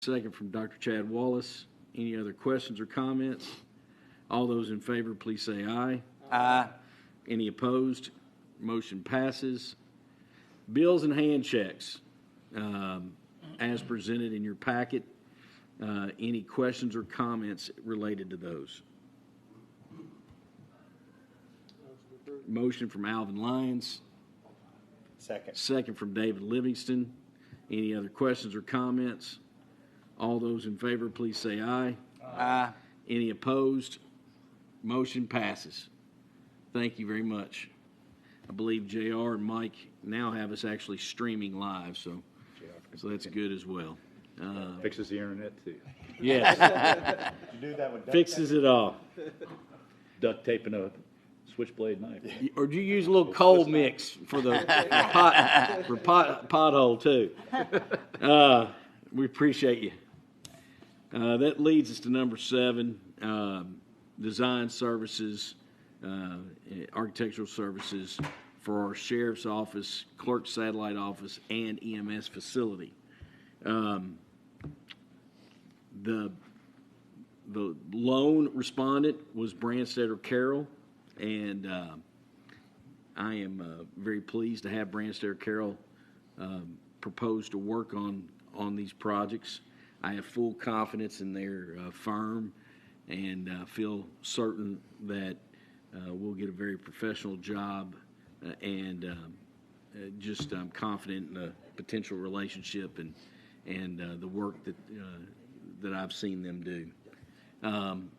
Second from Dr. Chad Wallace. Any other questions or comments? All those in favor, please say aye. Aye. Any opposed? Motion passes. Bills and hand checks, as presented in your packet. Any questions or comments related to those? Motion from Alvin Lyons. Second from David Livingston. Any other questions or comments? All those in favor, please say aye. Aye. Any opposed? Motion passes. Thank you very much. I believe JR and Mike now have us actually streaming live, so that's good as well. Fixes the internet too. Yes. Did you do that with duct Fixes it all. duct tape and a switchblade knife? Or do you use a little coal mix for the pothole too? We appreciate you. That leads us to number 7, design services, architectural services for our sheriff's office, clerk satellite office, and EMS facility. The lone respondent was Branstetter Carroll, and I am very pleased to have Branstetter Carroll propose to work on these projects. I have full confidence in their firm and feel certain that we'll get a very professional job and just I'm confident in the potential relationship and the work that I've seen them do.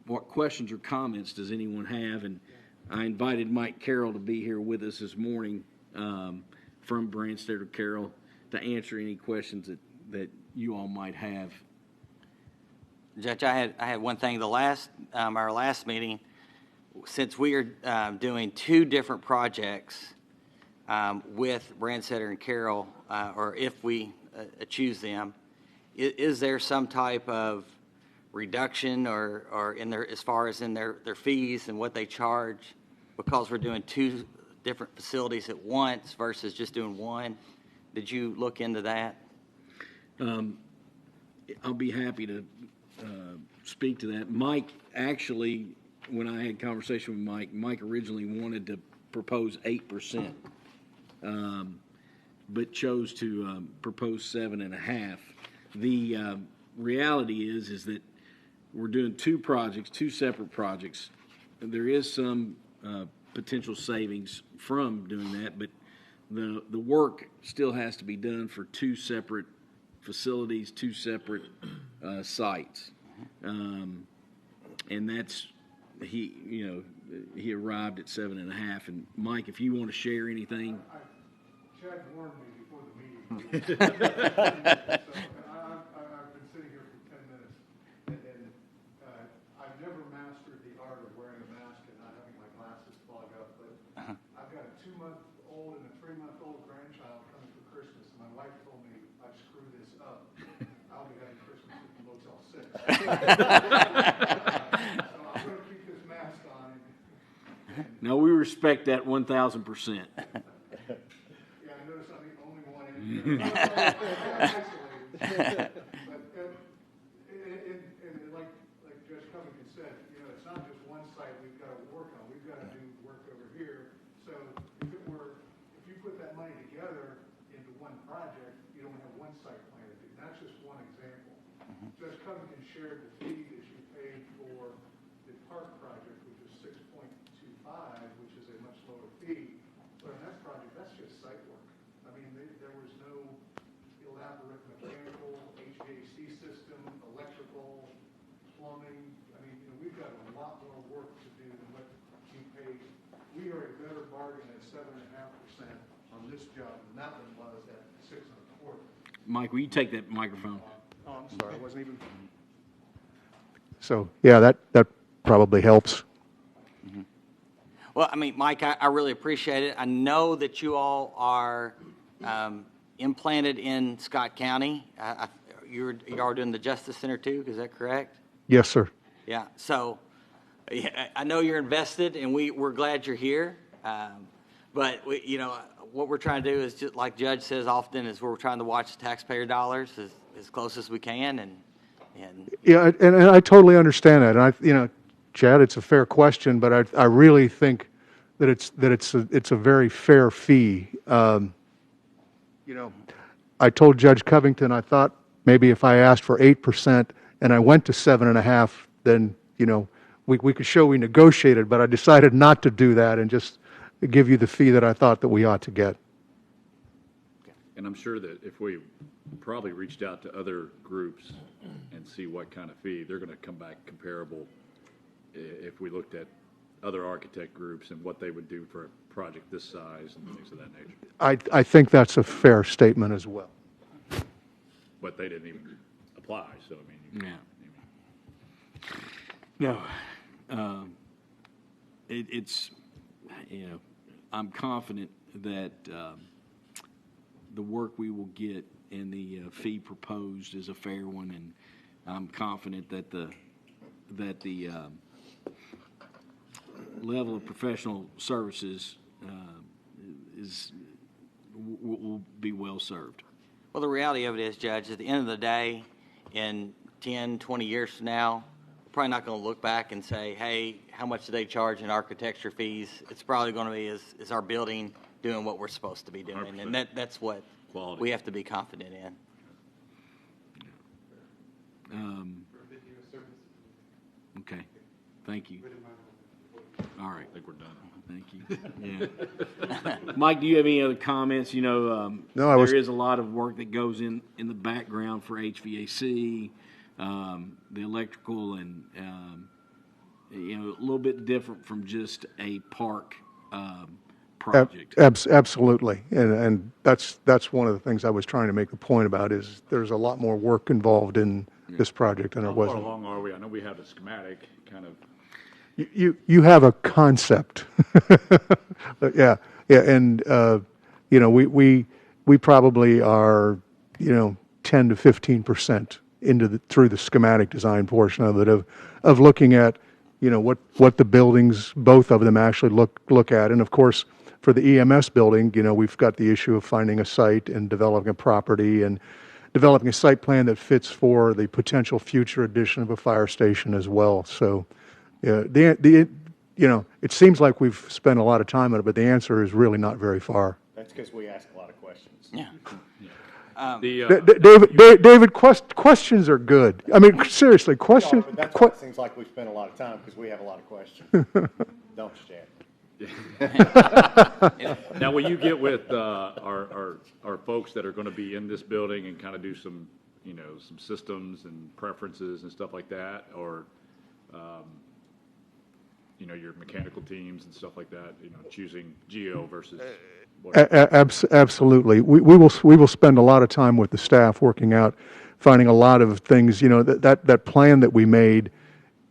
What questions or comments does anyone have? And I invited Mike Carroll to be here with us this morning from Branstetter Carroll to answer any questions that you all might have. Judge, I had one thing. Our last meeting, since we are doing 2 different projects with Branstetter and Carroll, or if we choose them, is there some type of reduction or in their as far as in their fees and what they charge because we're doing 2 different facilities at once versus just doing one? Did you look into that? I'll be happy to speak to that. Mike, actually, when I had conversation with Mike originally wanted to propose 8%, but chose to propose 7.5%. The reality is that we're doing 2 projects, 2 separate projects. There is some potential savings from doing that, but the work still has to be done for 2 separate facilities, 2 separate sites, and that's he arrived at 7.5. And Mike, if you want to share anything. Chad warned me before the meeting. So I've been sitting here for 10 minutes, and I've never mastered the art of wearing a mask and not having my glasses fog up. But I've got a 2-month-old and a 3-month-old grandchild coming for Christmas, and my wife told me if I screw this up, I'll be having Christmas at the Motel 6. So I'm going to keep this mask on. No, we respect that 1,000%. Yeah, I noticed I'm the only one in here. But like Judge Covington said, it's not just one site we've got to work on. We've got to do work over here. So if you put that money together into one project, you don't have one site plan to do. That's just one example. Judge Covington shared the fee that you paid for the park project, which is 6.25, which is a much lower fee. But on that project, that's just site work. I mean, there was no elaborate mechanical, HVAC system, electrical, plumbing. I mean, we've got a lot more work to do than what you paid. We are a better bargain at 7.5% on this job than that one was at 6.25. Mike, will you take that microphone? Oh, I'm sorry, I wasn't even. So yeah, that probably helps. Well, I mean, Mike, I really appreciate it. I know that you all are implanted in Scott County. You are doing the Justice Center too, is that correct? Yes, sir. Yeah, so I know you're invested, and we're glad you're here. But what we're trying to do is, just like Judge says often, is we're trying to watch the taxpayer dollars as close as we can, and And Yeah, and I totally understand that. And Chad, it's a fair question, but I really think that it's a very fair fee. I told Judge Covington I thought maybe if I asked for 8% and I went to 7.5, then we could show we negotiated. But I decided not to do that and just give you the fee that I thought that we ought to get. And I'm sure that if we probably reached out to other groups and see what kind of fee, they're going to come back comparable if we looked at other architect groups and what they would do for a project this size and things of that nature. I think that's a fair statement as well. But they didn't even apply, so I mean. Yeah. No. It's, I'm confident that the work we will get and the fee proposed is a fair one, and I'm confident that the level of professional services will be well served. well, the reality of it is, Judge, at the end of the day, in 10, 20 years from now, we're probably not going to look back and say, hey, how much do they charge in architecture fees? It's probably going to be, is our building doing what we're supposed to be doing? 100%. And that's what Quality. we have to be confident in. Okay. Thank you. All right. I think we're done. Thank you. Yeah. Mike, do you have any other comments? No, there is a lot of work that goes in the background for HVAC, the electrical, and a little bit different from just a park project. Absolutely, and that's one of the things I was trying to make a point about is there's a lot more work involved in this project than there was. How far along are we? I know we have a schematic kind of. You have a concept, yeah, and we probably are 10 to 15% through the schematic design portion of it of looking at what the buildings, both of them, actually look at, and of course for the EMS building, we've got the issue of finding a site and developing a property and developing a site plan that fits for the potential future addition of a fire station as well. So. Yeah, it seems like we've spent a lot of time on it, but the answer is really not very far. That's because we ask a lot of questions. Yeah. David, questions are good. I mean, seriously, questions. But that's why it seems like we spend a lot of time, because we have a lot of questions. Don't you, Chad? Now, will you get with our folks that are going to be in this building and kind of do some systems and preferences and stuff like that, or your mechanical teams and stuff like that, choosing geo versus Absolutely. We will spend a lot of time with the staff working out, finding a lot of things. That plan that we made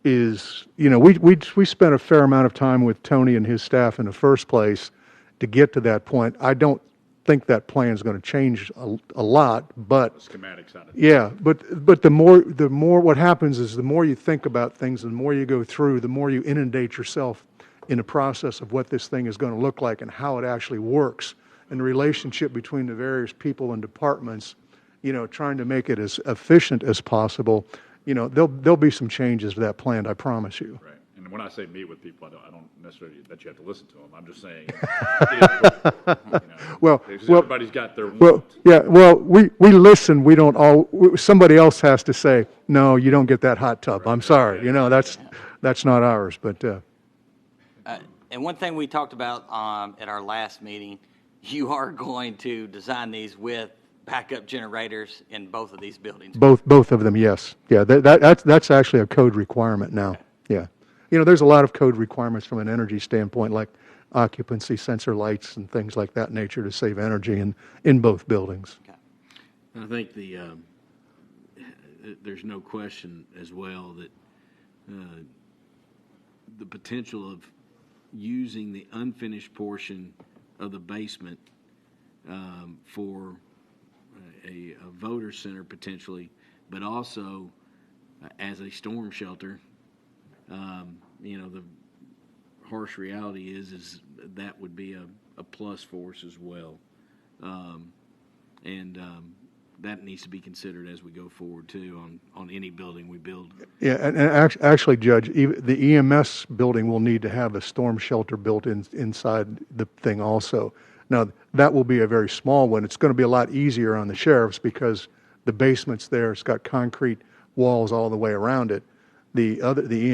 is, we spent a fair amount of time with Tony and his staff in the first place to get to that point. I don't think that plan is going to change a lot, but the schematics on it. Yeah, but the more what happens is the more you think about things, and the more you go through, the more you inundate yourself in the process of what this thing is going to look like and how it actually works, and the relationship between the various people and departments. Trying to make it as efficient as possible. There'll be some changes to that plan, I promise you. Right. And when I say meet with people, I don't necessarily that you have to listen to them. I'm just saying. Well, everybody's got their want. Well, yeah. Well, we listen. We don't all. Somebody else has to say, no, you don't get that hot tub. I'm sorry. That's not ours. But and one thing we talked about at our last meeting, you are going to design these with backup generators in both of these buildings. Both of them, yes. Yeah, that's actually a code requirement now. Yeah. There's a lot of code requirements from an energy standpoint, like occupancy sensor lights and things like that nature to save energy in both buildings. Okay. I think there's no question as well that the potential of using the unfinished portion of the basement for a voter center potentially, but also as a storm shelter. The harsh reality is that would be a plus for us as well. that needs to be considered as we go forward too on any building we build. Yeah, and actually, Judge, the EMS building will need to have a storm shelter built inside the thing also. Now, that will be a very small one. It's going to be a lot easier on the sheriff's because the basement's there. It's got concrete walls all the way around it. The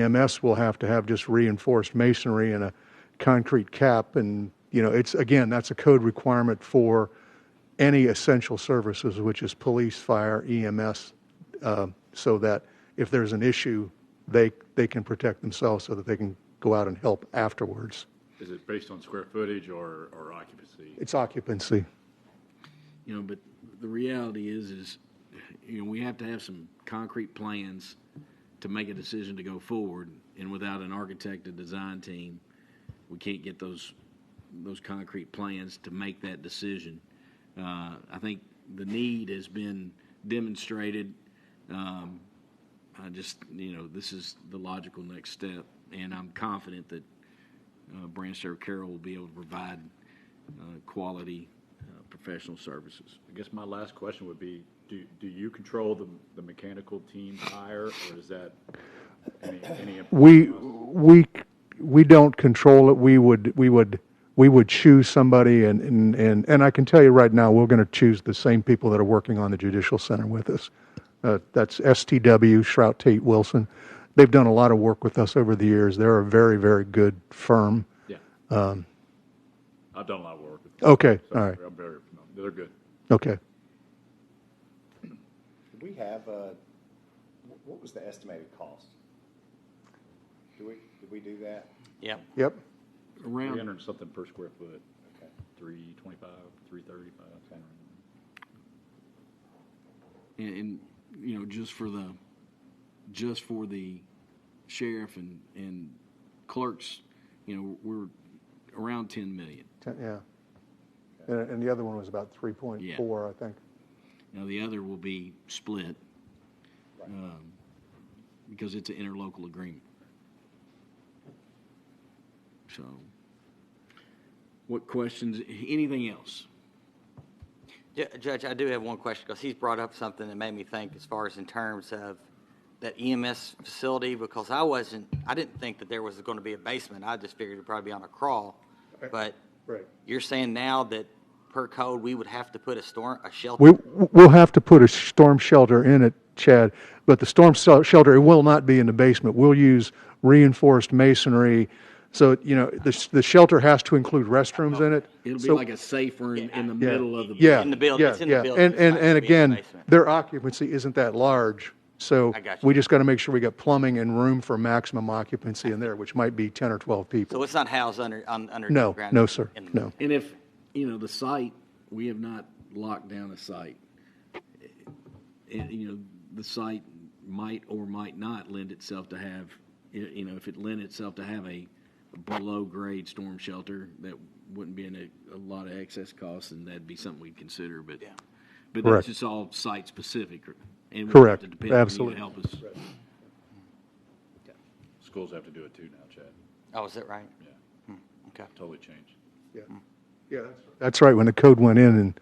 EMS will have to have just reinforced masonry and a concrete cap, and it's again, that's a code requirement for any essential services, which is police, fire, EMS, so that if there's an issue, they can protect themselves so that they can go out and help afterwards. Is it based on square footage or occupancy? It's occupancy. But the reality is we have to have some concrete plans to make a decision to go forward, and without an architect and design team, we can't get those concrete plans to make that decision. I think the need has been demonstrated. This is the logical next step, and I'm confident that Branch Carroll will be able to provide quality professional services. I guess my last question would be, do you control the mechanical team hire, or is that any We don't control it. We would choose somebody, and I can tell you right now, we're going to choose the same people that are working on the Judicial Center with us. That's STW, Shrout Tate Wilson. They've done a lot of work with us over the years. They're a very, very good firm. Yeah. I've done a lot of work with them. Okay, So all right. I'm very familiar. They're good. Okay. Do we have, what was the estimated cost? Did we do that? Yep. Yep. Around 300 something per square foot, Okay. 325, 335, something. and just for the sheriff and clerks, we're around 10 million. Yeah. And the other one was about 3.4, I think. Now the other will be split because it's an interlocal agreement. So, what questions? Anything else? Judge, I do have one question because he's brought up something that made me think as far as in terms of that EMS facility, because I didn't think that there was going to be a basement. I just figured it'd probably be on a crawl. But Right. you're saying now that per code we would have to put a shelter? We'll have to put a storm shelter in it, Chad, but the storm shelter, it will not be in the basement. We'll use reinforced masonry. So, the shelter has to include restrooms in it. It'll be So- like a safe room in the middle of the Yeah. In the building. Yeah, It's in the yeah. building. It's not And gonna be in the again, basement. their occupancy isn't that large. So I got you. we just got to make sure we got plumbing and room for maximum occupancy in there, which might be 10 or 12 people. So it's not housed under No, ground no, sir, in the- no. And if, the site, we have not locked down a site. And, the site might or might not lend itself to have, if it lend itself to have a below grade storm shelter that wouldn't be in a lot of excess costs, and that'd be something we'd consider, but Correct. that's just all site specific. And we Correct. have to depend on you Absolutely. to help us. Schools have to do it too now, Chad. Oh, is that right? Yeah, Okay. totally changed. Yeah, that's right. When the code went in, and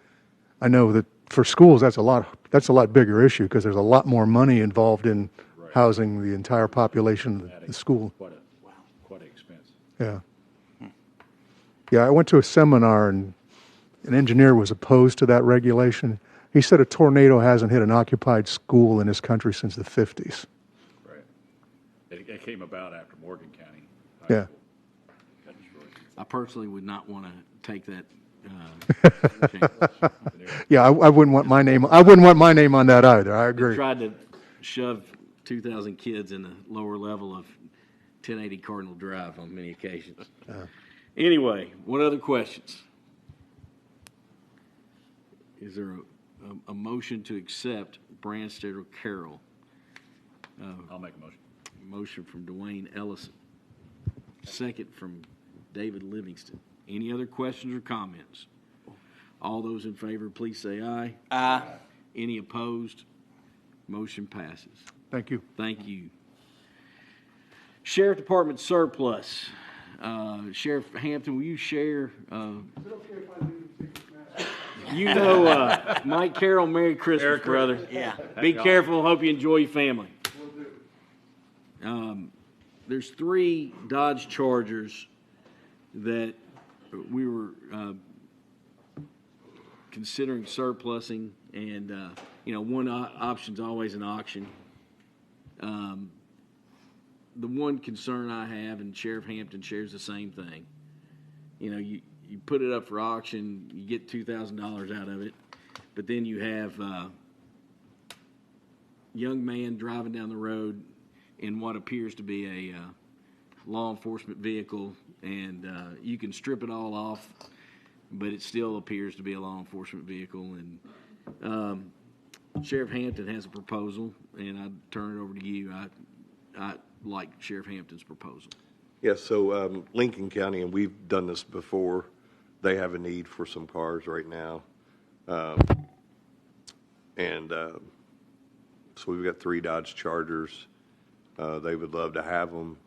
I know that for schools, that's a lot bigger issue because there's a lot more money involved in Right. housing the entire population of the school. Quite an expense. Yeah. Yeah, I went to a seminar and an engineer was opposed to that regulation. He said a tornado hasn't hit an occupied school in this country since the 50s. Right. It came about after Morgan County High Yeah. School got destroyed. I personally would not want to take that. Yeah, I wouldn't want my name. I wouldn't want my name on that either. I agree. Tried to shove 2,000 kids in the lower level of 1080 Cardinal Drive on many occasions. Anyway, what other questions? Is there a motion to accept Branstetter Carroll? I'll make a motion. Motion from Dwayne Ellison. Second from David Livingston. Any other questions or comments? All those in favor, please say aye. Aye. Any opposed? Motion passes. Thank you. Thank you. Sheriff Department surplus. Sheriff Hampton, will you share? Is it okay if I leave and take this mask? Mike Carroll, Merry Christmas, brother. Yeah. Be careful. Hope you enjoy your family. There's 3 Dodge Chargers that we were considering surplusing, and one option's always an auction. The one concern I have, and Sheriff Hampton shares the same thing, you put it up for auction, you get $2,000 out of it, but then you have young man driving down the road in what appears to be a law enforcement vehicle, and you can strip it all off, but it still appears to be a law enforcement vehicle. And Sheriff Hampton has a proposal, and I'd turn it over to you. I like Sheriff Hampton's proposal. Yes, so Lincoln County, and we've done this before, they have a need for some cars right now. So we've got 3 Dodge Chargers. They would love to have them.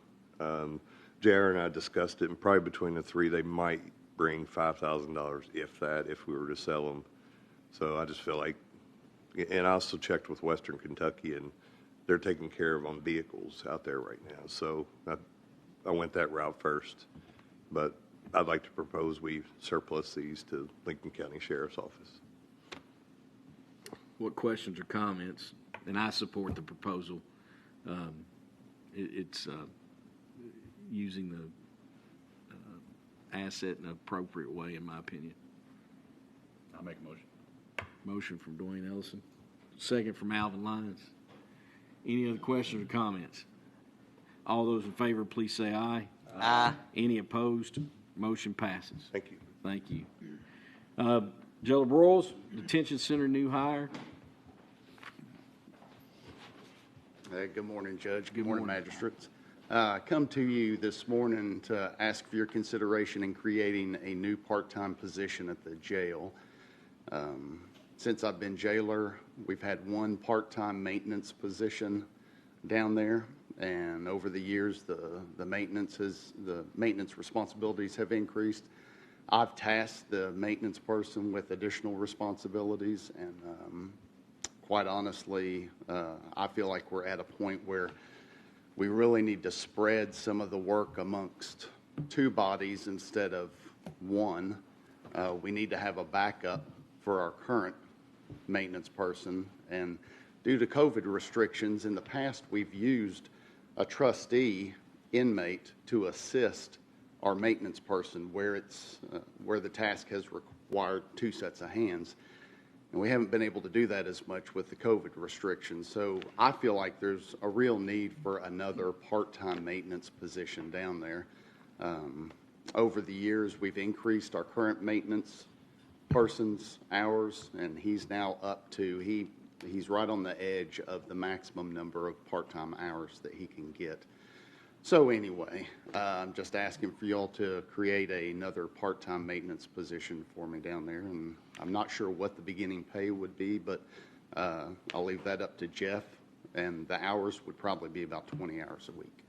JR and I discussed it, and probably between the 3, they might bring $5,000, if we were to sell them. So I just feel like, and I also checked with Western Kentucky, and they're taking care of on vehicles out there right now. So I went that route first, but I'd like to propose we surplus these to Lincoln County Sheriff's Office. What questions or comments? And I support the proposal. It's using the asset in an appropriate way, in my opinion. I'll make a motion. Motion from Dwayne Ellison, second from Alvin Lyons. Any other questions or comments? All those in favor, please say aye. Aye. Any opposed? Motion passes. Thank you. Thank you. Jella Broyles, Detention Center new hire. Good morning, Judge. Good morning. Magistrates. Come to you this morning to ask for your consideration in creating a new part-time position at the jail. Since I've been jailer, we've had 1 part-time maintenance position down there, and over the years, the maintenance responsibilities have increased. I've tasked the maintenance person with additional responsibilities, and quite honestly, I feel like we're at a point where we really need to spread some of the work amongst 2 bodies instead of 1. We need to have a backup for our current maintenance person, and due to COVID restrictions in the past, we've used a trustee inmate to assist our maintenance person where the task has required 2 sets of hands. And we haven't been able to do that as much with the COVID restrictions. So I feel like there's a real need for another part-time maintenance position down there. Over the years, we've increased our current maintenance person's hours, and he's now up to, he's right on the edge of the maximum number of part-time hours that he can get. So anyway, I'm just asking for y'all to create another part-time maintenance position for me down there, and I'm not sure what the beginning pay would be, but I'll leave that up to Jeff, and the hours would probably be about 20 hours a week.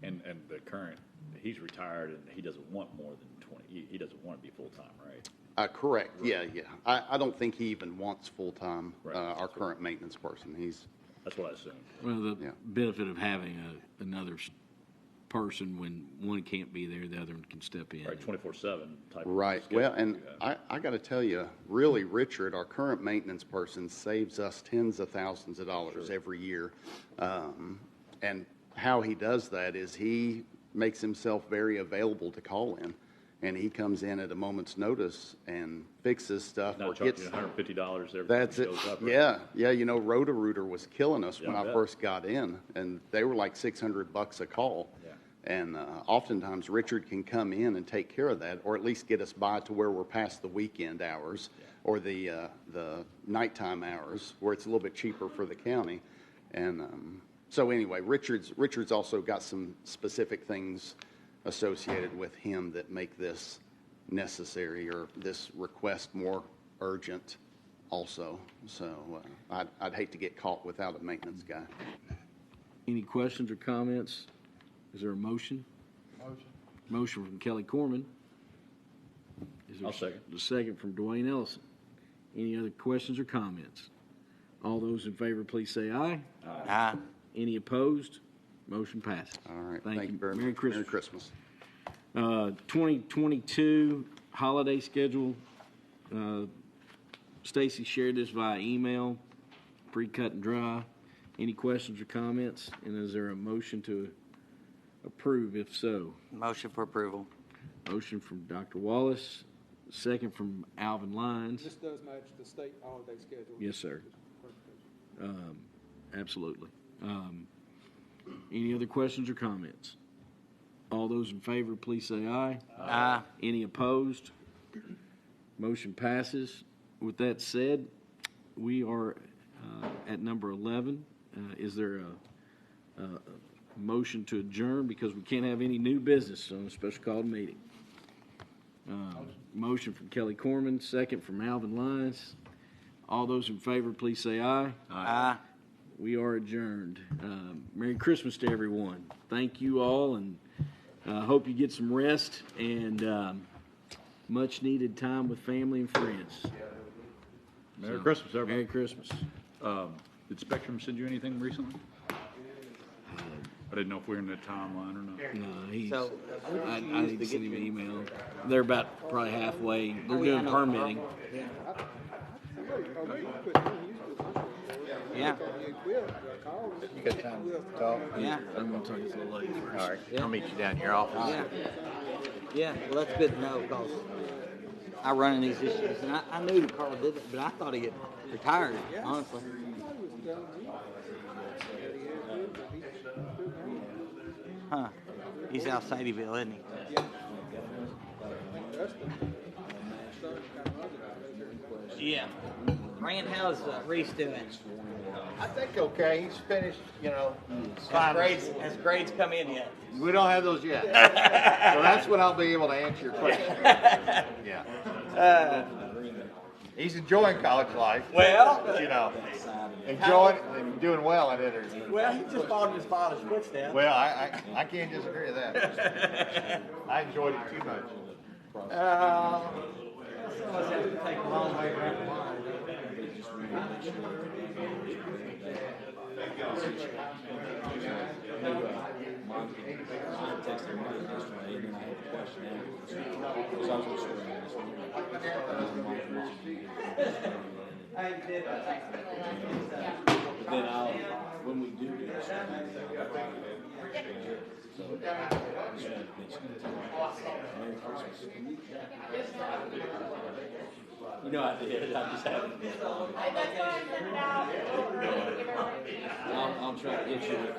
And the current, he's retired and he doesn't want more than 20. He doesn't want to be full-time, right? Correct. Right. Yeah. I don't think he even wants full-time, right. Our current maintenance person. That's what I assumed. Well, the benefit of having another person, when one can't be there, the other one can step in. Right, 24/7 type. Right. Well, and I got to tell you, really, Richard, our current maintenance person, saves us tens of thousands of dollars every year. And how he does that is he makes himself very available to call in. And he comes in at a moment's notice and fixes stuff. Not or charging gets $150 every That's time it. he shows up. Right? Yeah. You know, Roto-Rooter was killing us when I I bet. first got in, and they were like $600 a call. Yeah. And oftentimes Richard can come in and take care of that, or at least get us by to where we're past the weekend hours or the nighttime hours, where it's a little bit cheaper for the county. And so anyway, Richard's also got some specific things associated with him that make this necessary, or this request more urgent also. So I'd hate to get caught without a maintenance guy. Any questions or comments? Is there a motion? Motion from Kelly Corman. Is there I'll second. The second from Dwayne Ellison. Any other questions or comments? All those in favor, please say aye. Aye. Any opposed? Motion passes. All right, thank you very much. Merry Christmas. Merry Christmas. 2022 holiday schedule. Stacy shared this via email, pretty cut and dry. Any questions or comments? And is there a motion to approve? If so, Motion for approval. motion from Dr. Wallace, second from Alvin Lyons. This does match the state holiday schedule. Yes, sir. Absolutely. Any other questions or comments? All those in favor, please say aye. Aye. Any opposed? Motion passes. With that said, we are at number 11. Is there a motion to adjourn because we can't have any new business on a special called meeting? Motion from Kelly Corman, second from Alvin Lyons. All those in favor, please say aye. Aye. We are adjourned. Merry Christmas to everyone. Thank you all, and hope you get some rest and much needed time with family and friends. Merry Christmas, everybody. Merry Christmas. Did Spectrum send you anything recently? I didn't know if we were in the timeline or not. No, he's, So, I need to send him an email. They're about probably halfway. They're doing permitting. Yeah. You got time to talk? Yeah. I'm going to talk to the lady first. All right, I'll meet you down in your office. Yeah. Yeah, well, that's good to know because I run in these issues, and I knew Carl did it, but I thought he had retired, honestly. Huh. He's out Sadie'ville, isn't he? Yeah. Rand, how's Reese doing? I think okay, he's finished, Has grades come in yet? we don't have those yet. So that's when I'll be able to answer your question. Yeah. He's enjoying college life. Well, Enjoying and doing well at it. he just followed his father's footsteps. Well, I can't disagree with that. I enjoyed it too much. Some of us have to take a long way around the line. Then when we do this, Merry Christmas. You know I did. I just haven't. I'll try to get you with